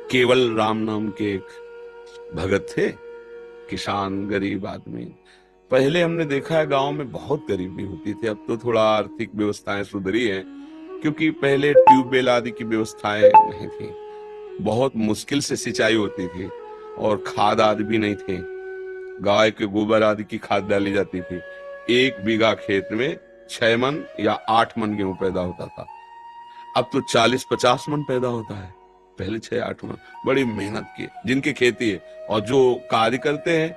केवल राम नाम के एक भगत थे, किसान, गरीब आदमी। पहले हमने देखा है गांव में बहुत गरीबी होती थी, अब तो थोड़ा आर्थिक व्यवस्थाएं सुधरी हैं, क्योंकि पहले ट्यूबवेल आदि की व्यवस्थाएं नहीं थी, बहुत मुश्किल से सिंचाई होती थी, और खाद आदि भी नहीं थे। गाय के गोबर आदि की खाद डाली जाती थी। 1 बीघा खेत में 6 मन या 8 मन गेहूं पैदा होता था, अब तो 40-50 मन पैदा होता है। पहले 6-8 मन, बड़ी मेहनत की जिनकी खेती है, और जो कार्य करते हैं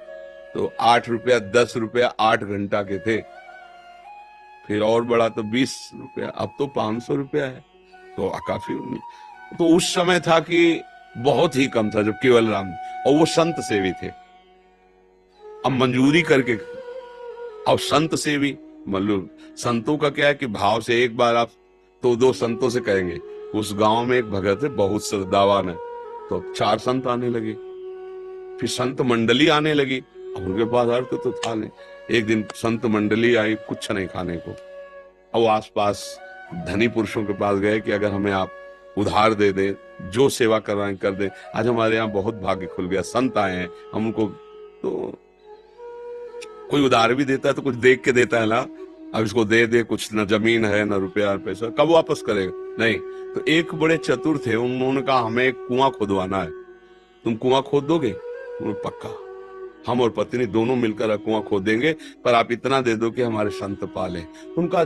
तो 8 रुपया 10 रुपया 8 घंटा के थे, फिर और बड़ा तो 20 रुपया, अब तो 500 रुपया है। तो काफी, तो उस समय था कि बहुत ही कम था जब केवल राम, और वो संत सेवी थे। अब मंजूरी करके, अब संत सेवी मतलब संतों का क्या है कि भाव से एक बार आप तो 2 संतों से कहेंगे। उस गांव में एक भगत है बहुत श्रद्धावान है, तो 4 संत आने लगे, फिर संत मंडली आने लगी। अब उनके पास अर्थ तो था नहीं। एक दिन संत मंडली आई, कुछ नहीं खाने को। अब आसपास धनी पुरुषों के पास गए कि अगर हमें आप उधार दे दें, जो सेवा करवाएं कर दें, आज हमारे यहाँ बहुत भाग्य खुल गया, संत आए हैं, हम उनको, तो कोई उधार भी देता है तो कुछ देख के देता है ना। अब इसको दे दे, कुछ न जमीन है न रुपया पैसा, कब वापस करेगा? नहीं। तो एक बड़े चतुर थे, उन्होंने कहा हमें एक कुआं खुदवाना है, तुम कुआं खोद दोगे? पक्का, हम और पत्नी दोनों मिलकर कुआं खोद देंगे, पर आप इतना दे दो कि हमारे संत पाले। उनका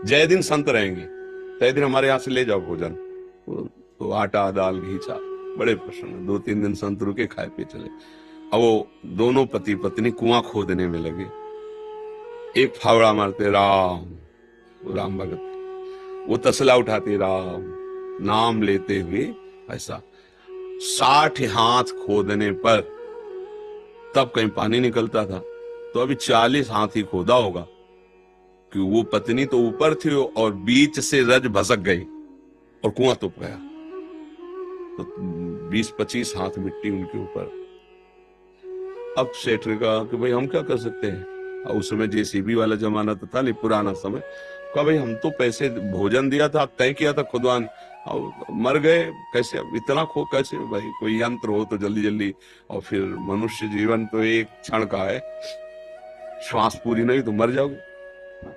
जय दिन संत रहेंगे, तय दिन हमारे यहाँ से ले जाओ भोजन। तो आटा दाल घी चा, बड़े प्रसन्न। 2-3 दिन संत रुके, खाए पिए चले। अब वो दोनों पति पत्नी कुआं खोदने में लगे। एक फावड़ा मारते राम, राम भगत, वो तसला उठाते राम, नाम लेते हुए ऐसा 60 हाथ खोदने पर तब कहीं पानी निकलता था। तो अभी 40 हाथ ही खोदा होगा, कि वो पत्नी तो ऊपर थी और बीच से रज भसक गई और कुआं तुप गया। तो 20-25 हाथ मिट्टी उनके ऊपर। अब सेठ ने कहा कि भाई हम क्या कर सकते हैं, और उस समय जेसीबी वाला जमाना तो था नहीं, पुराना समय। कहा भाई हम तो पैसे भोजन दिया था, तय किया था खुदवान, और मर गए कैसे, अब इतना खो कैसे? भाई कोई यंत्र हो तो जल्दी जल्दी। और फिर मनुष्य जीवन तो एक क्षण का है, श्वास पूरी नहीं तो मर जाओगे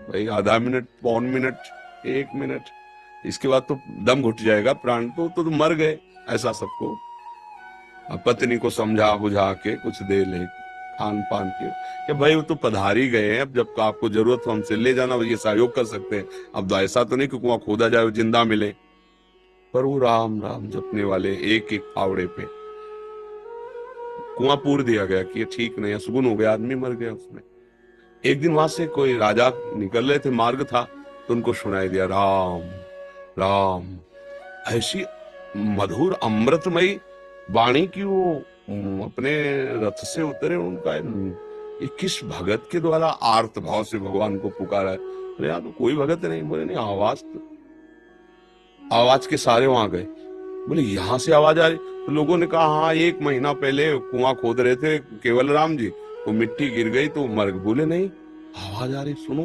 भाई, आधा मिनट, पौन मिनट, 1 मिनट, इसके बाद तो दम घुट जाएगा, प्राण तो मर गए। ऐसा सबको पत्नी को समझा बुझा के कुछ दे ले खान पान के, कि भाई वो तो पधारी गए हैं, अब जब आपको जरूरत हो हमसे ले जाना, ये सहयोग कर सकते हैं। अब तो ऐसा तो नहीं कि कुआं खोदा जाए जिंदा मिले। पर वो राम राम जपने वाले एक एक फावड़े पे कुआं पूर दिया गया कि ये ठीक नहीं, असगुन हो गया, आदमी मर गया उसमें। एक दिन वहां से कोई राजा निकल रहे थे, मार्ग था, तो उनको सुनाई दिया राम राम। ऐसी मधुर अमृतमयी वाणी की वो अपने रथ से उतरे, उनका ये किस भगत के द्वारा आर्त भाव से भगवान को पुकारा है? अरे यार तो कोई भगत नहीं। बोले नहीं, आवाज के सारे वहां गए। बोले यहाँ से आवाज आ रही? तो लोगों ने कहा हाँ, 1 महीना पहले कुआं खोद रहे थे केवल राम जी, तो मिट्टी गिर गई तो मर। बोले नहीं, आवाज आ रही, सुनो।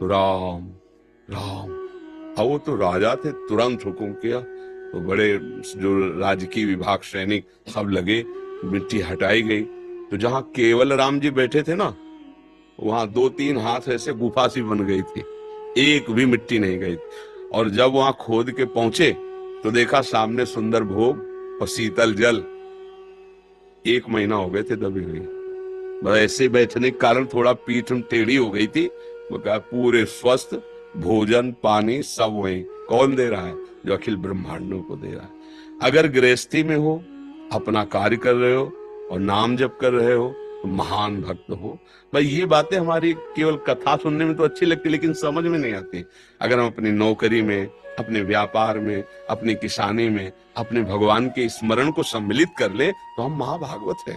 तो राम राम। अब वो तो राजा थे, तुरंत हुक्म किया, तो बड़े जो राजकीय विभाग सैनिक सब लगे, मिट्टी हटाई गई। तो जहां केवल राम जी बैठे थे ना, वहां 2-3 हाथ ऐसे गुफा सी बन गई थी, एक भी मिट्टी नहीं गई। और जब वहां खोद के पहुंचे तो देखा सामने सुंदर भोग और शीतल जल। 1 महीना हो गए थे दबी हुई, बस ऐसे बैठने के कारण थोड़ा पीठ टेढ़ी हो गई थी। वो कहा पूरे स्वस्थ, भोजन पानी सब वही। कौन दे रहा है? जो अखिल ब्रह्मांडों को दे रहा है। अगर गृहस्थी में हो, अपना कार्य कर रहे हो और नाम जप कर रहे हो, तो महान भक्त हो। भाई ये बातें हमारी केवल कथा सुनने में तो अच्छी लगती, लेकिन समझ में नहीं आती। अगर हम अपनी नौकरी में, अपने व्यापार में, अपनी किसानी में अपने भगवान के स्मरण को सम्मिलित कर ले, तो हम महाभागवत है।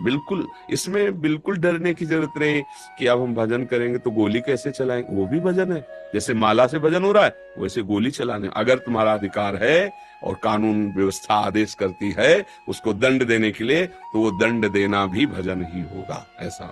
बिल्कुल, इसमें बिल्कुल डरने की जरूरत नहीं कि अब हम भजन करेंगे तो गोली कैसे चलाएंगे। वो भी भजन है, जैसे माला से भजन हो रहा है वैसे गोली चलाने। अगर तुम्हारा अधिकार है और कानून व्यवस्था आदेश करती है उसको दंड देने के लिए, तो वो दंड देना भी भजन ही होगा। ऐसा